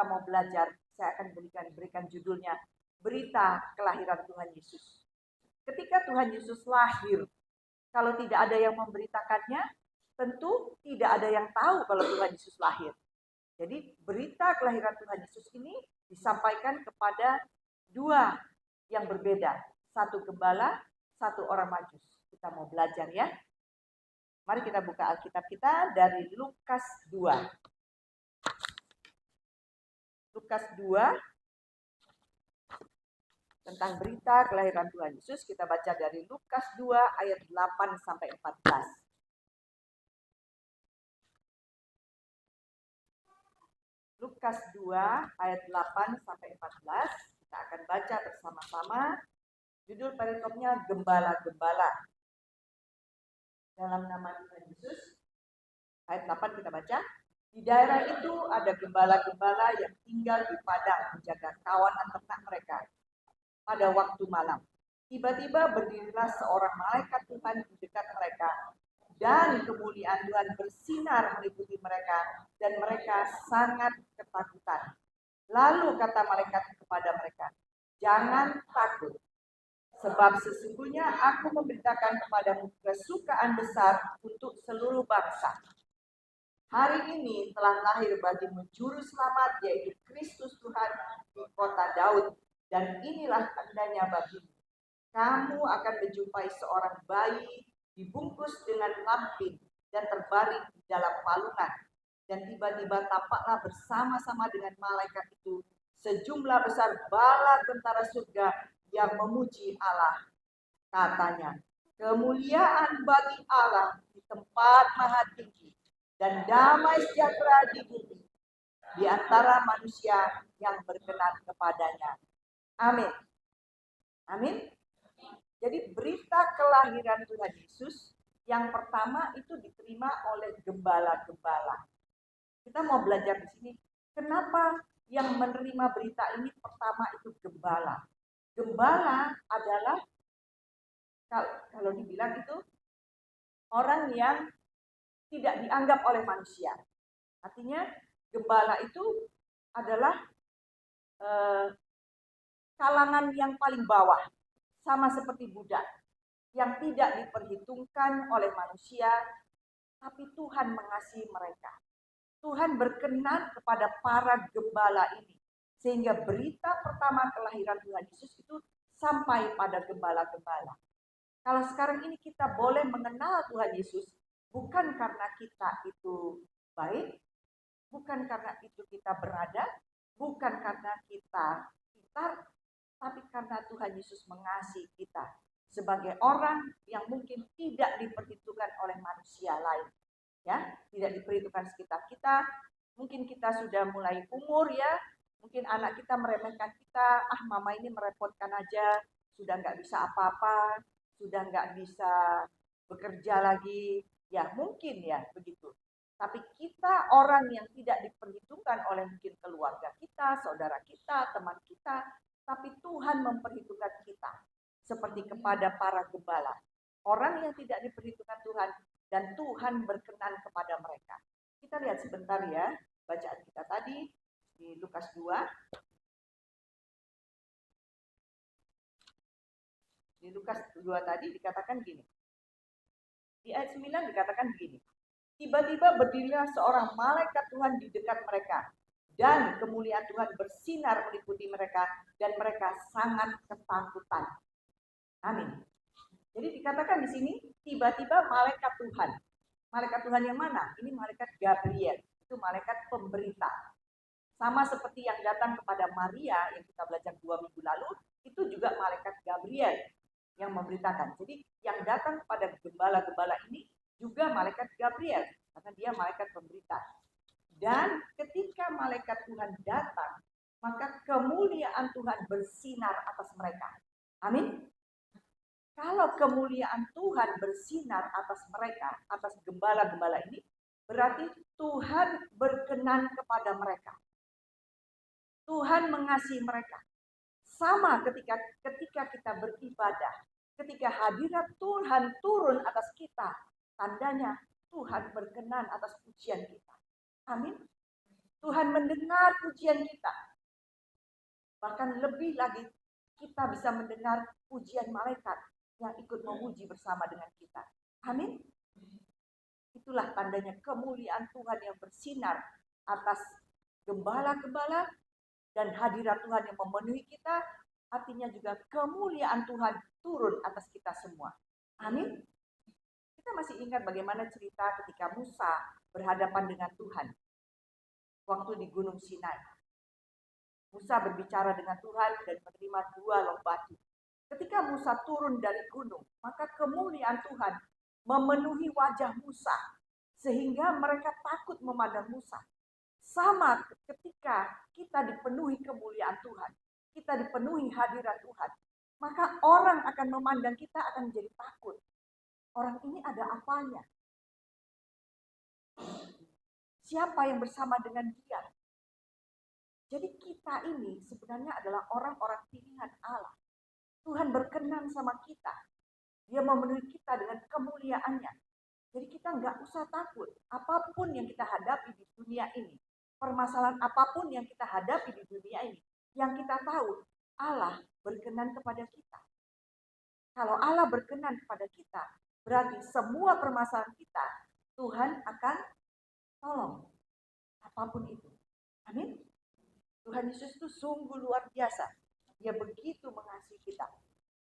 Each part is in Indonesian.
mau belajar, saya akan berikan judulnya Berita Kelahiran Tuhan Yesus. Ketika Tuhan Yesus lahir, kalau tidak ada yang memberitakannya, tentu tidak ada yang tahu kalau Tuhan Yesus lahir. Jadi berita kelahiran Tuhan Yesus ini disampaikan kepada dua yang berbeda. Satu gembala, satu orang Majus. Kita mau belajar ya. Mari kita buka Alkitab kita dari Lukas 2. Lukas 2 tentang berita kelahiran Tuhan Yesus. Kita baca dari Lukas 2 ayat 8 sampai 14. Lukas 2 ayat 8 sampai 14. Kita akan baca bersama-sama. Judul perikopnya Gembala-Gembala. Dalam nama Tuhan Yesus. Ayat 8 kita baca. Di daerah itu ada gembala-gembala yang tinggal di padang menjaga kawanan ternak mereka. Pada waktu malam, tiba-tiba berdirilah seorang malaikat Tuhan di dekat mereka, dan kemuliaan Tuhan bersinar meliputi mereka, dan mereka sangat ketakutan. Lalu kata malaikat kepada mereka, "Jangan takut, sebab sesungguhnya aku memberitakan kepadamu kesukaan besar untuk seluruh bangsa. Hari ini telah lahir bagimu juru selamat, yaitu Kristus Tuhan di kota Daud. Dan inilah tandanya bagimu. Kamu akan menjumpai seorang bayi dibungkus dengan lampin dan terbaring di dalam palungan. Dan tiba-tiba tampaklah bersama-sama dengan malaikat itu sejumlah besar bala tentara surga yang memuji Allah. Katanya, kemuliaan bagi Allah di tempat maha tinggi dan damai sejahtera di bumi di antara manusia yang berkenan kepadanya. Amin. Amin. Jadi berita kelahiran Tuhan Yesus yang pertama itu diterima oleh gembala-gembala. Kita mau belajar di sini, kenapa yang menerima berita ini pertama itu gembala. Gembala adalah, kalau dibilang itu, orang yang tidak dianggap oleh manusia. Artinya gembala itu adalah kalangan yang paling bawah, sama seperti budak, yang tidak diperhitungkan oleh manusia, tapi Tuhan mengasihi mereka. Tuhan berkenan kepada para gembala ini, sehingga berita pertama kelahiran Tuhan Yesus itu sampai pada gembala-gembala. Kalau sekarang ini kita boleh mengenal Tuhan Yesus, bukan karena kita itu baik, bukan karena itu kita berada, bukan karena kita pintar, tapi karena Tuhan Yesus mengasihi kita sebagai orang yang mungkin tidak diperhitungkan oleh manusia lain. Ya, tidak diperhitungkan sekitar kita. Mungkin kita sudah mulai umur ya, mungkin anak kita meremehkan kita, mama ini merepotkan aja, sudah nggak bisa apa-apa, sudah nggak bisa bekerja lagi, ya mungkin ya begitu. Tapi kita orang yang tidak diperhitungkan oleh mungkin keluarga kita, saudara kita, teman kita, tapi Tuhan memperhitungkan kita seperti kepada para gembala. Orang yang tidak diperhitungkan Tuhan dan Tuhan berkenan kepada mereka. Kita lihat sebentar ya bacaan kita tadi di Lukas 2. Di Lukas 2 tadi dikatakan gini. Di ayat 9 dikatakan begini. Tiba-tiba berdirilah seorang malaikat Tuhan di dekat mereka. Dan kemuliaan Tuhan bersinar meliputi mereka dan mereka sangat ketakutan. Amin. Jadi dikatakan di sini tiba-tiba malaikat Tuhan. Malaikat Tuhan yang mana? Ini malaikat Gabriel. Itu malaikat pemberita. Sama seperti yang datang kepada Maria yang kita belajar 2 minggu lalu, itu juga malaikat Gabriel yang memberitakan. Jadi yang datang kepada gembala-gembala ini juga malaikat Gabriel karena dia malaikat pemberita. Dan ketika malaikat Tuhan datang, maka kemuliaan Tuhan bersinar atas mereka. Amin. Kalau kemuliaan Tuhan bersinar atas mereka, atas gembala-gembala ini, berarti Tuhan berkenan kepada mereka. Tuhan mengasihi mereka. Sama ketika kita beribadah, ketika hadirat Tuhan turun atas kita, tandanya Tuhan berkenan atas pujian kita. Amin. Tuhan mendengar pujian kita. Bahkan lebih lagi, kita bisa mendengar pujian malaikat yang ikut memuji bersama dengan kita. Amin. Itulah tandanya kemuliaan Tuhan yang bersinar atas gembala-gembala dan hadirat Tuhan yang memenuhi kita. Artinya juga kemuliaan Tuhan turun atas kita semua. Amin. Kita masih ingat bagaimana cerita ketika Musa berhadapan dengan Tuhan waktu di Gunung Sinai. Musa berbicara dengan Tuhan dan menerima 2 loh batu. Ketika Musa turun dari gunung, maka kemuliaan Tuhan memenuhi wajah Musa, sehingga mereka takut memandang Musa. Sama ketika kita dipenuhi kemuliaan Tuhan, kita dipenuhi hadirat Tuhan, maka orang akan memandang kita akan menjadi takut. Orang ini ada apanya? Siapa yang bersama dengan dia? Jadi kita ini sebenarnya adalah orang-orang pilihan Allah. Tuhan berkenan sama kita. Dia memenuhi kita dengan kemuliaannya. Jadi kita nggak usah takut. Apapun yang kita hadapi di dunia ini. Permasalahan apapun yang kita hadapi di dunia ini. Yang kita tahu, Allah berkenan kepada kita. Kalau Allah berkenan kepada kita, berarti semua permasalahan kita, Tuhan akan tolong. Apapun itu. Amin. Tuhan Yesus itu sungguh luar biasa. Dia begitu mengasihi kita.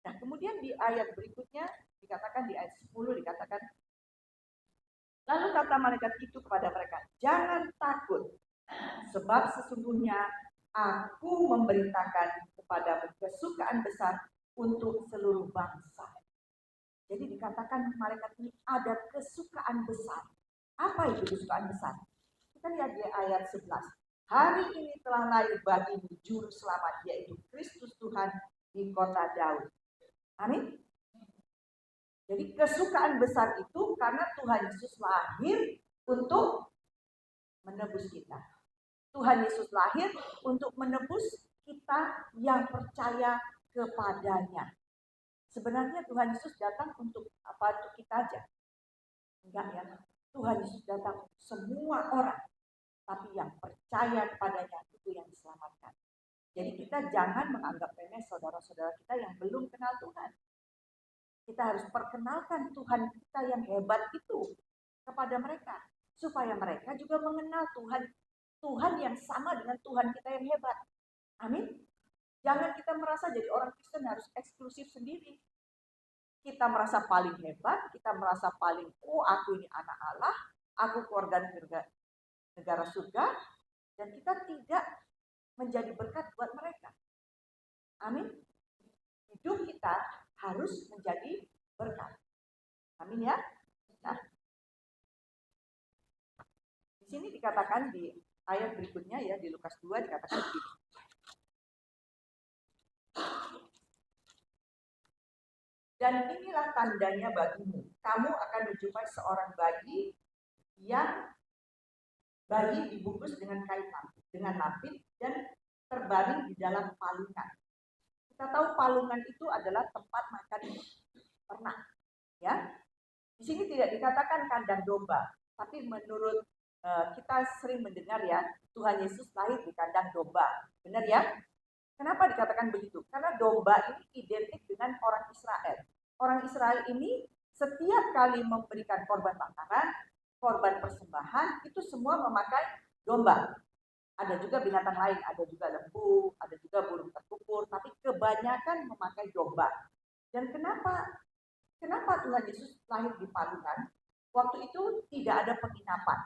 Nah, kemudian di ayat berikutnya dikatakan, di ayat 10 dikatakan, lalu kata malaikat itu kepada mereka, jangan takut, sebab sesungguhnya aku memberitakan kepada kesukaan besar untuk seluruh bangsa. Jadi dikatakan malaikat ini ada kesukaan besar. Apa itu kesukaan besar? Kita lihat di ayat 11. Hari ini telah lahir bagimu juru selamat, yaitu Kristus Tuhan di kota Daud. Amin. Jadi kesukaan besar itu karena Tuhan Yesus lahir untuk menebus kita. Tuhan Yesus lahir untuk menebus kita yang percaya kepadanya. Sebenarnya Tuhan Yesus datang untuk apa? Untuk kita aja. Enggak ya. Tuhan Yesus datang untuk semua orang. Tapi yang percaya kepadanya itu yang diselamatkan. Jadi kita jangan menganggap remeh saudara-saudara kita yang belum kenal Tuhan. Kita harus perkenalkan Tuhan kita yang hebat itu kepada mereka. Supaya mereka juga mengenal Tuhan yang sama dengan Tuhan kita yang hebat. Amin. Jangan kita merasa jadi orang Kristen harus eksklusif sendiri. Kita merasa paling hebat, kita merasa paling, aku ini anak Allah, aku keluarga negara surga, dan kita tidak menjadi berkat buat mereka. Amin. Hidup kita harus menjadi berkat. Amin ya. Nah, di sini dikatakan di ayat berikutnya ya, di Lukas 2 dikatakan begini. Dan inilah tandanya bagimu. Kamu akan menjumpai seorang bayi yang dibungkus dengan kain lapis dan terbaring di dalam palungan. Kita tahu palungan itu adalah tempat makan ternak, ya. Di sini tidak dikatakan kandang domba, tapi menurut kita sering mendengar ya, Tuhan Yesus lahir di kandang domba, benar ya? Kenapa dikatakan begitu? Karena domba ini identik dengan orang Israel. Orang Israel ini setiap kali memberikan korban bakaran, korban persembahan, itu semua memakai domba. Ada juga binatang lain, ada juga lembu, ada juga burung terkukur, tapi kebanyakan memakai domba. Dan kenapa Tuhan Yesus lahir di palungan? Waktu itu tidak ada penginapan.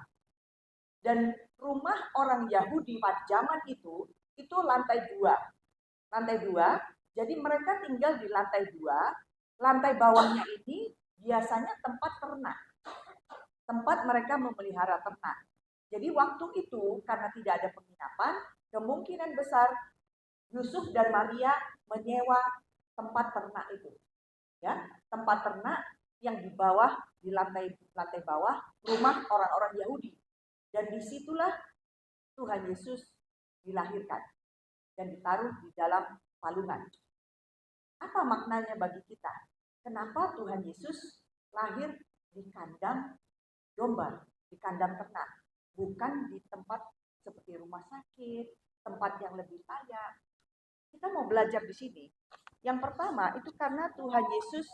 Dan rumah orang Yahudi pada zaman itu lantai 2. Lantai 2, jadi mereka tinggal di lantai 2. Lantai bawahnya ini biasanya tempat ternak. Tempat mereka memelihara ternak. Jadi waktu itu karena tidak ada penginapan, kemungkinan besar Yusuf dan Maria menyewa tempat ternak itu. Ya, tempat ternak yang di bawah, di lantai bawah rumah orang-orang Yahudi. Dan disitulah Tuhan Yesus dilahirkan dan ditaruh di dalam palungan. Apa maknanya bagi kita? Kenapa Tuhan Yesus lahir di kandang domba, di kandang ternak, bukan di tempat seperti rumah sakit, tempat yang lebih layak. Kita mau belajar di sini. Yang pertama itu karena Tuhan Yesus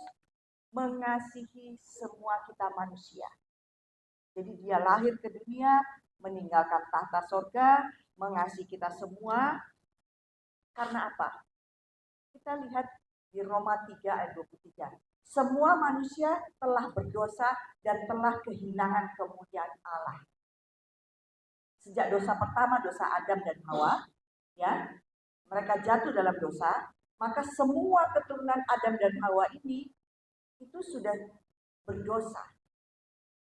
mengasihi semua kita manusia. Jadi dia lahir ke dunia, meninggalkan tahta sorga, mengasihi kita semua. Karena apa? Kita lihat di Roma 3 ayat 23. Semua manusia telah berdosa dan telah kehilangan kemuliaan Allah. Sejak dosa pertama, dosa Adam dan Hawa, ya, mereka jatuh dalam dosa, maka semua keturunan Adam dan Hawa ini itu sudah berdosa.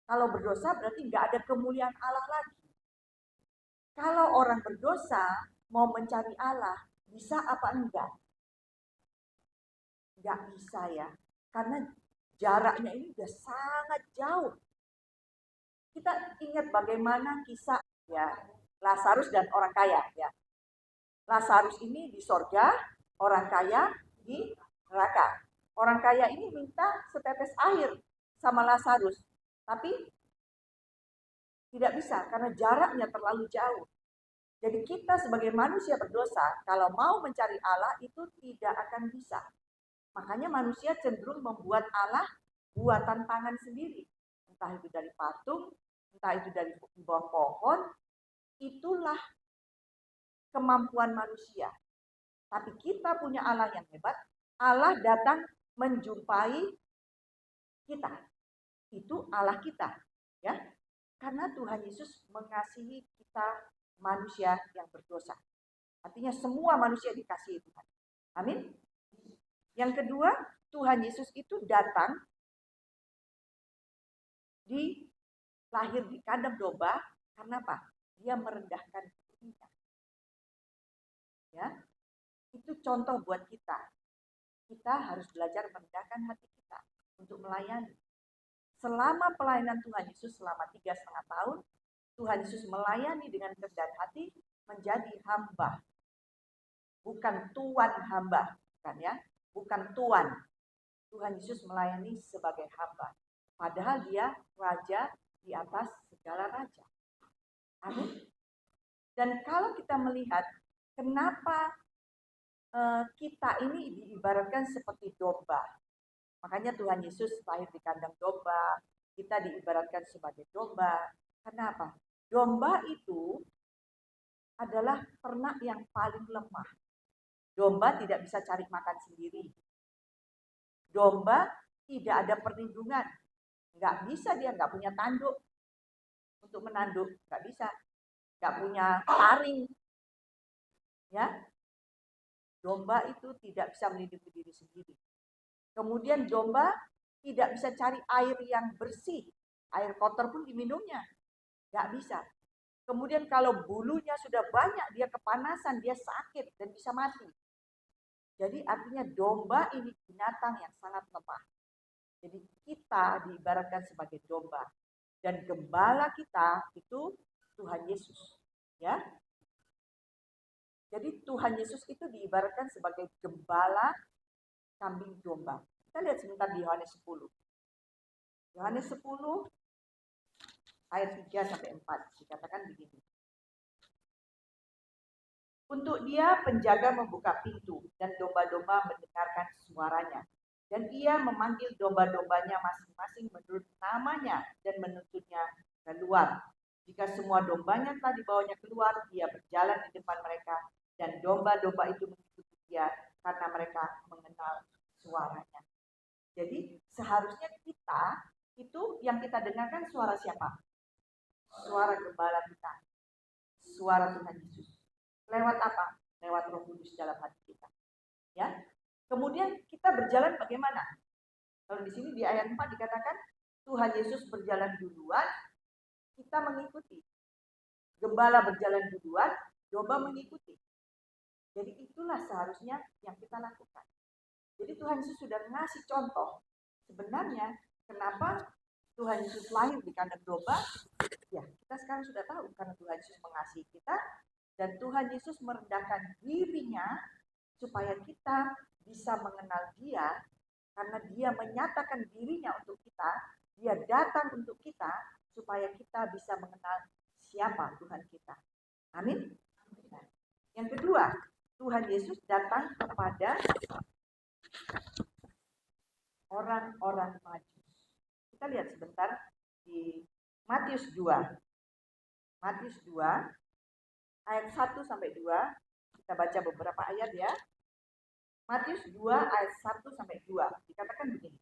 Kalau berdosa berarti nggak ada kemuliaan Allah lagi. Kalau orang berdosa mau mencari Allah, bisa apa enggak? Nggak bisa ya, karena jaraknya ini sudah sangat jauh. Kita ingat bagaimana kisah ya Lazarus dan orang kaya ya. Lazarus ini di sorga, orang kaya di neraka. Orang kaya ini minta setetes air sama Lazarus, tapi tidak bisa karena jaraknya terlalu jauh. Jadi kita sebagai manusia berdosa, kalau mau mencari Allah itu tidak akan bisa. Makanya manusia cenderung membuat Allah buatan tangan sendiri. Entah itu dari patung, entah itu dari bawah pohon, itulah kemampuan manusia. Tapi kita punya Allah yang hebat. Allah datang menjumpai kita. Itu Allah kita, ya. Karena Tuhan Yesus mengasihi kita manusia yang berdosa. Artinya semua manusia dikasihi Tuhan. Amin. Yang kedua, Tuhan Yesus itu datang lahir di kandang domba karena apa? Dia merendahkan dirinya. Ya, itu contoh buat kita. Kita harus belajar merendahkan hati kita untuk melayani. Selama pelayanan Tuhan Yesus selama 3,5 tahun, Tuhan Yesus melayani dengan kerendahan hati menjadi hamba. Bukan tuan hamba, bukan ya? Bukan tuan. Tuhan Yesus melayani sebagai hamba. Padahal dia raja di atas segala raja. Amin. Dan kalau kita melihat kenapa kita ini diibaratkan seperti domba. Makanya Tuhan Yesus lahir di kandang domba, kita diibaratkan sebagai domba. Kenapa? Domba itu adalah ternak yang paling lemah. Domba tidak bisa cari makan sendiri. Domba tidak ada perlindungan. Nggak bisa, dia nggak punya tanduk untuk menanduk. Nggak bisa. Nggak punya taring. Ya, domba itu tidak bisa melindungi diri sendiri. Kemudian domba tidak bisa cari air yang bersih. Air kotor pun diminumnya. Nggak bisa. Kemudian kalau bulunya sudah banyak, dia kepanasan, dia sakit dan bisa mati. Jadi artinya domba ini binatang yang sangat lemah. Jadi kita diibaratkan sebagai domba. Dan gembala kita itu Tuhan Yesus. Ya. Jadi Tuhan Yesus itu diibaratkan sebagai gembala kambing domba. Kita lihat sebentar di Yohanes 10. Yohanes 10 ayat 3 sampai 4 dikatakan begini. Untuk dia penjaga membuka pintu dan domba-domba mendengarkan suaranya. Dan ia memanggil domba-dombanya masing-masing menurut namanya dan menuntutnya keluar. Jika semua dombanya telah dibawanya keluar, dia berjalan di depan mereka dan domba-domba itu mengikuti dia karena mereka mengenal suaranya. Jadi seharusnya kita itu yang kita dengarkan suara siapa? Suara gembala kita. Suara Tuhan Yesus. Lewat apa? Lewat Roh Kudus dalam hati kita. Ya. Kemudian kita berjalan bagaimana? Kalau di sini di ayat 4 dikatakan Tuhan Yesus berjalan duluan, kita mengikuti. Gembala berjalan duluan, domba mengikuti. Jadi itulah seharusnya yang kita lakukan. Jadi Tuhan Yesus sudah ngasih contoh. Sebenarnya kenapa Tuhan Yesus lahir di kandang domba? Ya, kita sekarang sudah tahu karena Tuhan Yesus mengasihi kita dan Tuhan Yesus merendahkan dirinya supaya kita bisa mengenal Dia karena Dia menyatakan dirinya untuk kita, Dia datang untuk kita supaya kita bisa mengenal siapa Tuhan kita. Amin. Nah, yang kedua, Tuhan Yesus datang kepada orang-orang Majus. Kita lihat sebentar di Matius 2. Matius 2 ayat 1 sampai 2. Kita baca beberapa ayat ya. Matius 2 ayat 1 sampai 2. Dikatakan begini.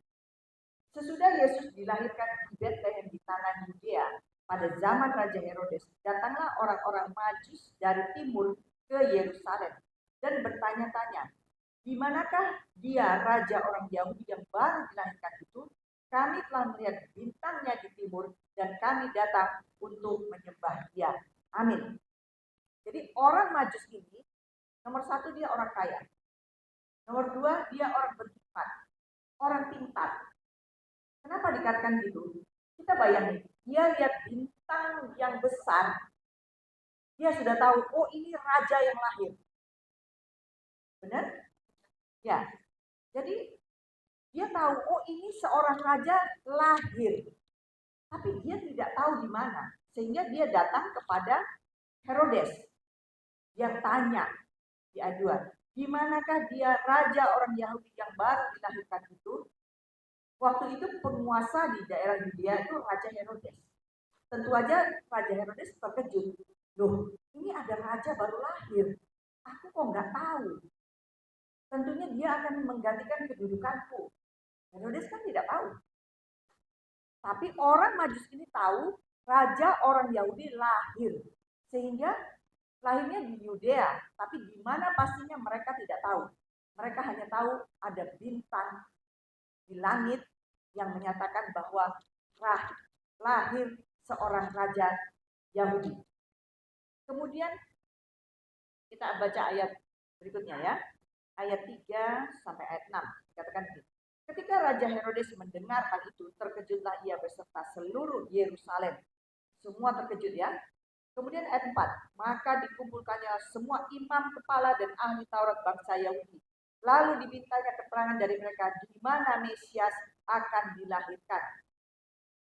Sesudah Yesus dilahirkan di Betlehem di tanah Yudea pada zaman Raja Herodes, datanglah orang-orang Majus dari timur ke Yerusalem dan bertanya-tanya, di manakah dia raja orang Yahudi yang baru dilahirkan itu? Kami telah melihat bintangnya di timur dan kami datang untuk menyembah dia. Amin. Jadi orang Majus ini, nomor satu dia orang kaya. Nomor dua dia orang berhikmat, orang pintar. Kenapa dikatakan gitu? Kita bayangin, dia lihat bintang yang besar, dia sudah tahu, oh ini raja yang lahir. Benar? Ya. Jadi dia tahu, oh ini seorang raja lahir. Tapi dia tidak tahu di mana. Sehingga dia datang kepada Herodes. Dia tanya di ayat 2, di manakah dia raja orang Yahudi yang baru dilahirkan itu? Waktu itu penguasa di daerah Yudea itu Raja Herodes. Tentu aja Raja Herodes terkejut. Loh, ini ada raja baru lahir. Aku kok nggak tahu. Tentunya dia akan menggantikan kedudukanku. Herodes kan tidak tahu. Tapi orang Majus ini tahu raja orang Yahudi lahir. Sehingga lahirnya di Yudea. Tapi di mana pastinya mereka tidak tahu. Mereka hanya tahu ada bintang di langit yang menyatakan bahwa lahir seorang raja Yahudi. Kemudian kita baca ayat berikutnya ya. Ayat 3 sampai ayat 6. Dikatakan begini. Ketika Raja Herodes mendengar hal itu, terkejutlah ia beserta seluruh Yerusalem. Semua terkejut ya. Kemudian ayat 4. Maka dikumpulkannya semua imam kepala dan ahli Taurat bangsa Yahudi. Lalu dimintakan keterangan dari mereka di mana Mesias akan dilahirkan.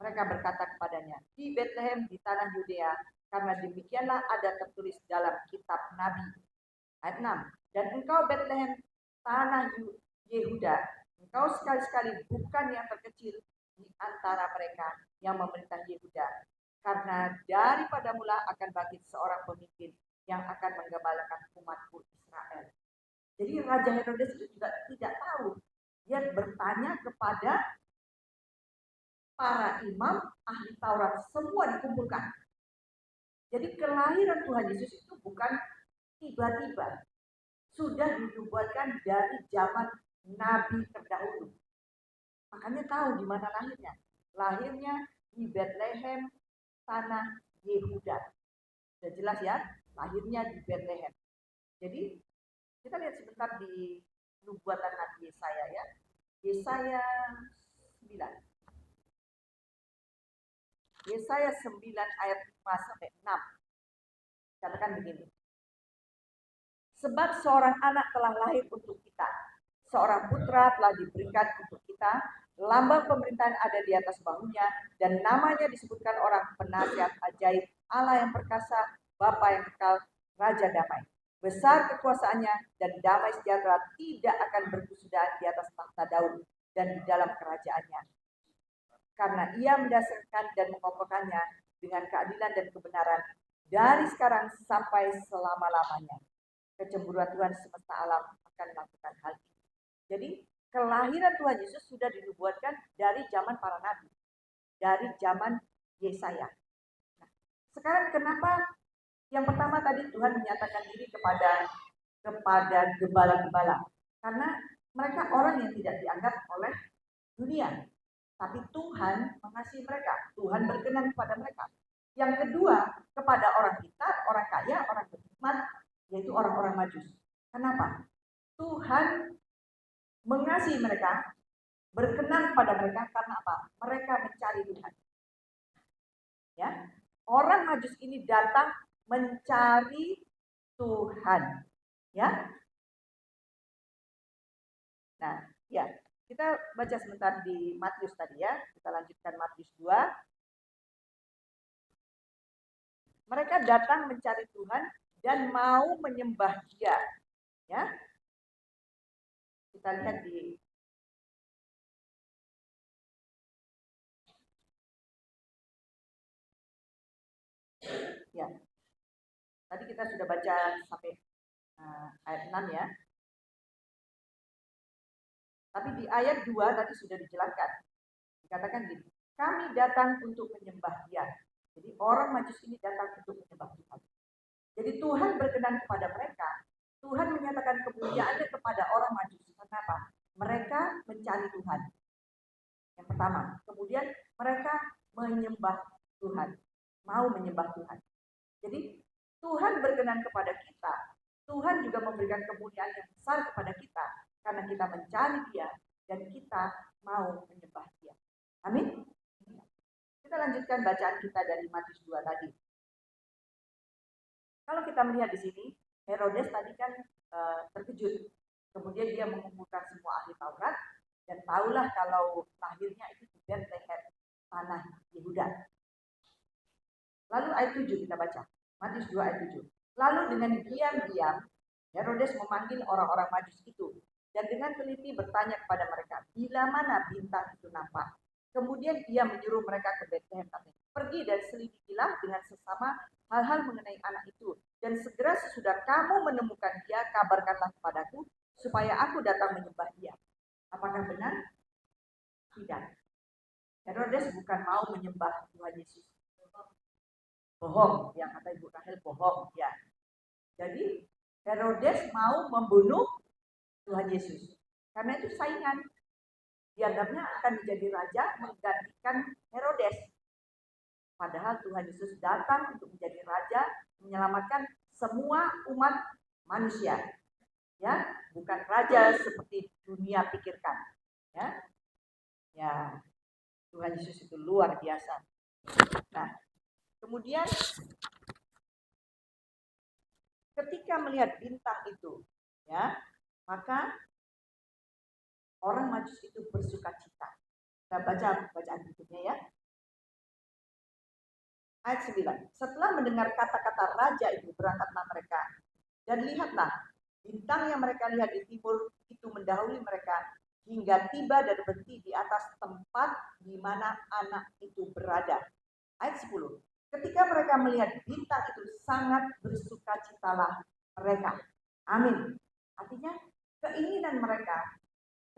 Mereka berkata kepadanya, di Betlehem di tanah Yudea, karena demikianlah ada tertulis dalam kitab Nabi. Ayat 6. Dan engkau Betlehem tanah Yehuda, engkau sekali-sekali bukan yang terkecil di antara mereka yang memerintah Yehuda, karena daripada mula akan bangkit seorang pemimpin yang akan menggembalakan umatku Israel. Jadi Raja Herodes itu juga tidak tahu. Dia bertanya kepada para imam, ahli Taurat, semua dikumpulkan. Jadi kelahiran Tuhan Yesus itu bukan tiba-tiba. Sudah dinubuatkan dari zaman Nabi terdahulu. Makanya tahu di mana lahirnya. Lahirnya di Betlehem, tanah Yehuda. Sudah jelas ya, lahirnya di Betlehem. Jadi kita lihat sebentar di nubuatan Nabi Yesaya ya. Yesaya 9. Yesaya 9 ayat 5 sampai 6. Katakan begini. Sebab seorang anak telah lahir untuk kita. Seorang putra telah diberikan untuk kita. Lambang pemerintahan ada di atas bahunya. Dan namanya disebutkan orang penasihat ajaib, Allah yang perkasa, Bapa yang kekal, Raja damai. Besar kekuasaannya dan damai sejahtera tidak akan berkesudahan di atas tahta Daud dan di dalam kerajaannya. Karena ia mendasarkan dan mengokohkannya dengan keadilan dan kebenaran dari sekarang sampai selama-lamanya. Kecemburuan Tuhan semesta alam akan melakukan hal ini. Jadi kelahiran Tuhan Yesus sudah dinubuatkan dari zaman para nabi, dari zaman Yesaya. Nah, sekarang kenapa yang pertama tadi Tuhan menyatakan diri kepada gembala-gembala? Karena mereka orang yang tidak dianggap oleh dunia. Tapi Tuhan mengasihi mereka. Tuhan berkenan kepada mereka. Yang kedua, kepada orang pintar, orang kaya, orang berhikmat, yaitu orang-orang Majus. Kenapa? Tuhan mengasihi mereka, berkenan pada mereka karena apa? Mereka mencari Tuhan. Ya, orang Majus ini datang mencari Tuhan. Ya. Nah, ya, kita baca sebentar di Matius tadi ya. Kita lanjutkan Matius 2. Mereka datang mencari Tuhan dan mau menyembah Dia. Ya, kita lihat di ya. Tadi kita sudah baca sampai ayat 6 ya. Tapi di ayat 2 tadi sudah dijelaskan. Dikatakan gini, kami datang untuk menyembah Dia. Jadi orang Majus ini datang untuk menyembah Tuhan. Jadi Tuhan berkenan kepada mereka. Tuhan menyatakan kemuliaannya kepada orang Majus. Kenapa? Mereka mencari Tuhan. Yang pertama. Kemudian mereka menyembah Tuhan. Mau menyembah Tuhan. Jadi Tuhan berkenan kepada kita. Tuhan juga memberikan kemuliaan yang besar kepada kita. Karena kita mencari Dia dan kita mau menyembah Dia. Amin. Kita lanjutkan bacaan kita dari Matius 2 tadi. Kalau kita melihat di sini, Herodes tadi kan terkejut. Kemudian dia mengumpulkan semua ahli Taurat dan tahulah kalau lahirnya itu di Bethlehem, tanah Yehuda. Lalu ayat 7 kita baca. Matius 2 ayat 7. Lalu dengan diam-diam Herodes memanggil orang-orang Majus itu dan dengan teliti bertanya kepada mereka, bila mana bintang itu nampak? Kemudian dia menyuruh mereka ke Bethlehem, katanya, pergi dan selidikilah dengan sesama hal-hal mengenai anak itu, dan segera sesudah kamu menemukan dia, kabarkanlah kepadaku, supaya aku datang menyembah dia. Apakah benar? Tidak. Herodes bukan mau menyembah Tuhan Yesus. Bohong, yang kata Ibu Rahel bohong, ya. Jadi Herodes mau membunuh Tuhan Yesus. Karena itu saingan. Dianggapnya akan menjadi raja menggantikan Herodes. Padahal Tuhan Yesus datang untuk menjadi raja, menyelamatkan semua umat manusia. Ya, bukan raja seperti dunia pikirkan. Ya. Ya, Tuhan Yesus itu luar biasa. Nah, kemudian ketika melihat bintang itu, ya, maka orang Majus itu bersuka cita. Kita baca bacaan berikutnya ya. Ayat 9. Setelah mendengar kata-kata raja itu, berangkatlah mereka. Dan lihatlah, bintang yang mereka lihat di timur itu mendahului mereka hingga tiba dan berhenti di atas tempat di mana anak itu berada. Ayat 10. Ketika mereka melihat bintang itu, sangat bersukacitalah mereka. Amin. Artinya keinginan mereka,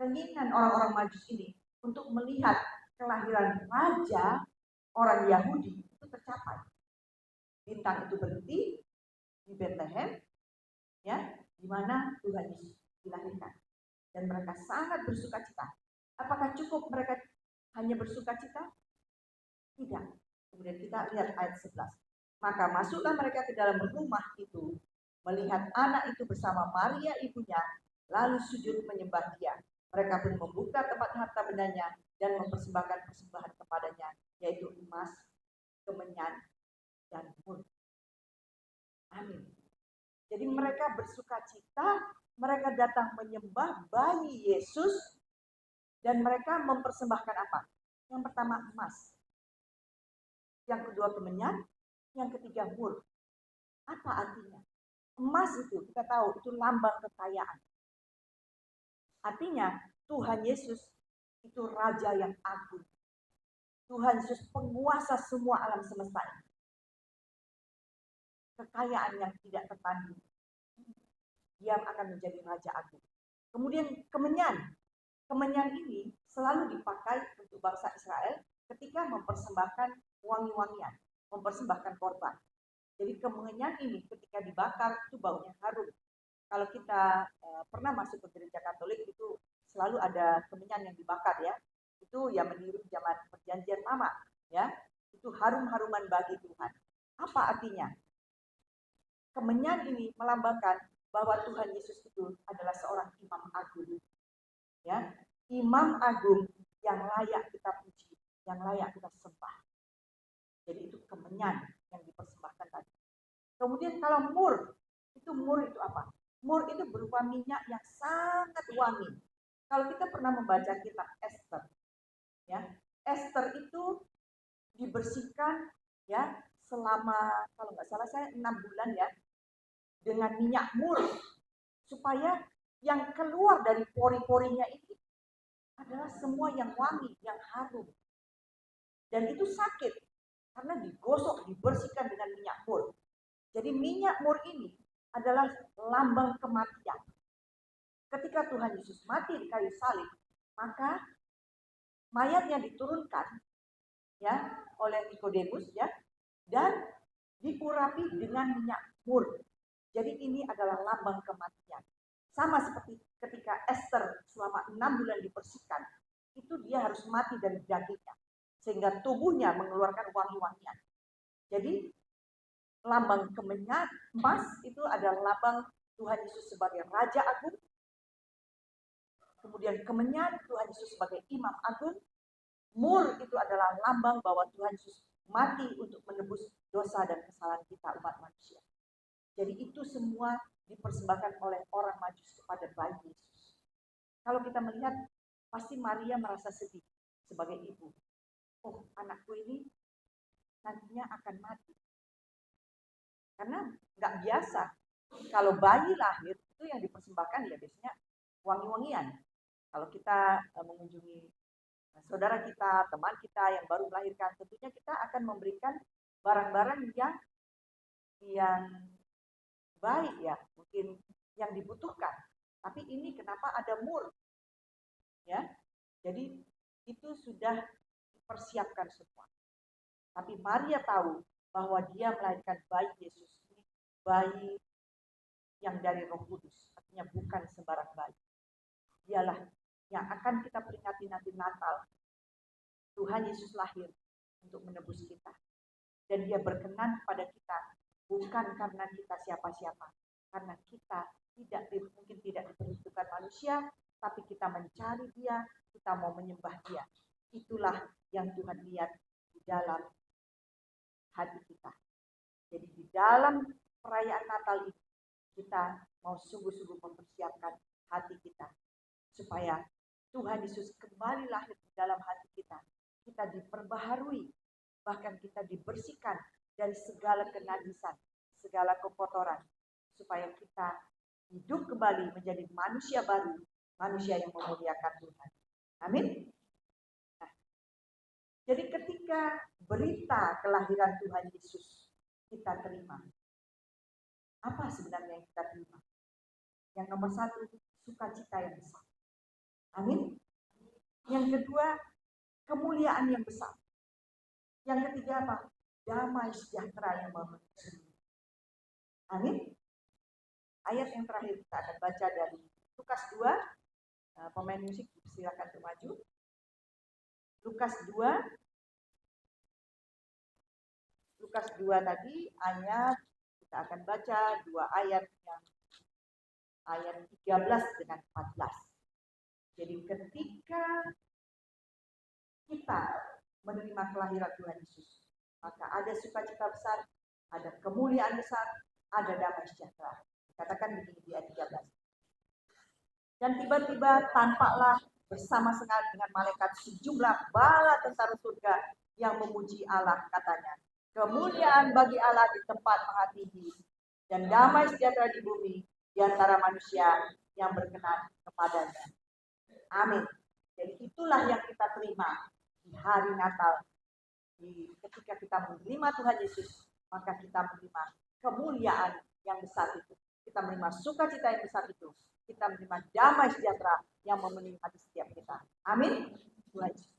keinginan orang-orang Majus ini untuk melihat kelahiran raja orang Yahudi itu tercapai. Bintang itu berhenti di Bethlehem, ya, di mana Tuhan Yesus dilahirkan. Dan mereka sangat bersukacita. Apakah cukup mereka hanya bersukacita? Tidak. Kemudian kita lihat ayat 11. Maka masuklah mereka ke dalam rumah itu, melihat anak itu bersama Maria ibunya, lalu sujud menyembah Dia. Mereka pun membuka tempat harta bendanya dan mempersembahkan persembahan kepadanya, yaitu emas, kemenyan, dan mur. Amin. Jadi mereka bersukacita, mereka datang menyembah bayi Yesus, dan mereka mempersembahkan apa? Yang pertama emas, yang kedua kemenyan, yang ketiga mur. Apa artinya? Emas itu kita tahu itu lambang kekayaan. Artinya Tuhan Yesus itu raja yang agung. Tuhan Yesus penguasa semua alam semesta ini. Kekayaan yang tidak tertanding. Dia akan menjadi raja agung. Kemudian kemenyan. Kemenyan ini selalu dipakai untuk bangsa Israel ketika mempersembahkan wangi-wangian, mempersembahkan korban. Jadi kemenyan ini ketika dibakar itu baunya harum. Kalau kita pernah masuk ke gereja Katolik itu selalu ada kemenyan yang dibakar ya. Itu yang meniru zaman perjanjian lama ya. Itu harum-haruman bagi Tuhan. Apa artinya? Kemenyan ini melambangkan bahwa Tuhan Yesus itu adalah seorang imam agung. Ya, imam agung yang layak kita puji, yang layak kita sembah. Jadi itu kemenyan yang dipersembahkan tadi. Kemudian kalau mur itu apa? Mur itu berupa minyak yang sangat wangi. Kalau kita pernah membaca kitab Esther, ya, Esther itu dibersihkan ya selama, kalau nggak salah saya 6 bulan ya, dengan minyak mur, supaya yang keluar dari pori-porinya ini adalah semua yang wangi, yang harum. Dan itu sakit, karena digosok, dibersihkan dengan minyak mur. Jadi minyak mur ini adalah lambang kematian. Ketika Tuhan Yesus mati di kayu salib, maka mayatnya diturunkan ya oleh Nikodemus ya, dan diurapi dengan minyak mur. Jadi ini adalah lambang kematian. Sama seperti ketika Esther selama 6 bulan dibersihkan, itu dia harus mati dari dagingnya, sehingga tubuhnya mengeluarkan wangi-wangian. Jadi lambang kemenyan emas itu adalah lambang Tuhan Yesus sebagai Raja Agung. Kemudian kemenyan Tuhan Yesus sebagai Imam Agung. Mur itu adalah lambang bahwa Tuhan Yesus mati untuk menebus dosa dan kesalahan kita umat manusia. Jadi itu semua dipersembahkan oleh orang Majus kepada bayi Yesus. Kalau kita melihat, pasti Maria merasa sedih sebagai ibu. Oh, anakku ini nantinya akan mati. Karena nggak biasa. Kalau bayi lahir, itu yang dipersembahkan ya biasanya wangi-wangian. Kalau kita mengunjungi saudara kita, teman kita yang baru melahirkan, tentunya kita akan memberikan barang-barang yang baik ya, mungkin yang dibutuhkan. Tapi ini kenapa ada mur? Ya. Jadi itu sudah dipersiapkan semua. Tapi Maria tahu bahwa dia melahirkan bayi Yesus ini, bayi yang dari Roh Kudus, artinya bukan sembarang bayi. Dialah yang akan kita peringati nanti Natal. Tuhan Yesus lahir untuk menebus kita. Dan dia berkenan pada kita, bukan karena kita siapa-siapa. Karena kita mungkin tidak diperhitungkan manusia, tapi kita mencari dia, kita mau menyembah dia. Itulah yang Tuhan lihat di dalam hati kita. Jadi di dalam perayaan Natal ini, kita mau sungguh-sungguh mempersiapkan hati kita. Supaya Tuhan Yesus kembali lahir di dalam hati kita. Kita diperbaharui, bahkan kita dibersihkan dari segala kenajisan, segala kekotoran, supaya kita hidup kembali menjadi manusia baru, manusia yang memuliakan Tuhan. Amin. Nah, jadi ketika berita kelahiran Tuhan Yesus kita terima, apa sebenarnya yang kita terima? Yang nomor 1, sukacita yang besar. Amin. Yang kedua, kemuliaan yang besar. Yang ketiga apa? Damai sejahtera yang memenuhi. Amin. Ayat yang terakhir kita akan baca dari Lukas 2. Pemain musik silakan maju. Lukas 2. Lukas 2 tadi ayat, kita akan baca 2 ayat yang ayat 13 dengan 14. Jadi ketika kita menerima kelahiran Tuhan Yesus, maka ada sukacita besar, ada kemuliaan besar, ada damai sejahtera. Katakan begini di ayat 13. Dan tiba-tiba tampaklah bersama-sama dengan malaikat sejumlah bala tentara surga yang memuji Allah, katanya, kemuliaan bagi Allah di tempat maha tinggi, dan damai sejahtera di bumi di antara manusia yang berkenan kepadanya. Amin. Jadi itulah yang kita terima di hari Natal. Ketika kita menerima Tuhan Yesus, maka kita menerima kemuliaan yang besar itu. Kita menerima sukacita yang besar itu. Kita menerima damai sejahtera yang memenuhi hati setiap kita. Amin. Tuhan Yesus.